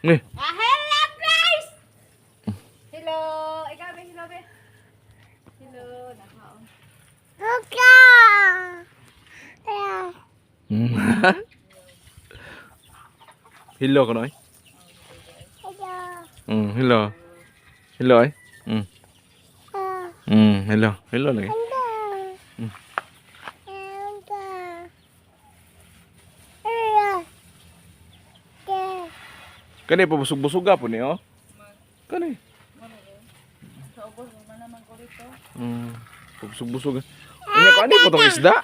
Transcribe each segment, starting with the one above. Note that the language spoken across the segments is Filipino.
Nih. Hello, guys. Hello. Ikaw, be. Hello, be. Hello. Nakaon. Hello con nói. Hello. Hello ấy. Hello. Hello lagi. Kani pabusog-busog po ni oh. Kani. Saubos mo naman ko dito. Pabusog-busog. Anya ko ani potong isda.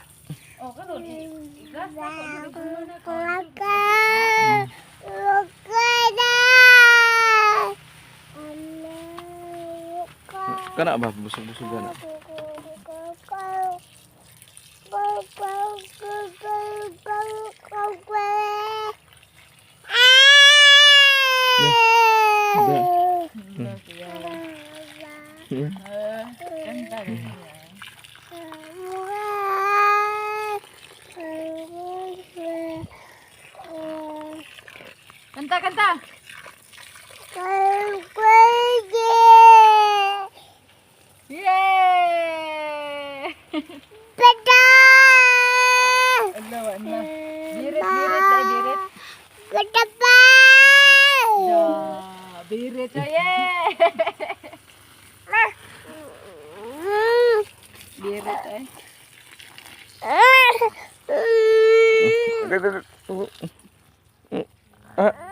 Oh, karon. Igas na ko dito na ko. Kana ba busog-busog kana? Ganda rin niya. Kanta, kanta. Yay! Hello, ano? Birit, birit. Birit, yay! Birit, Ah.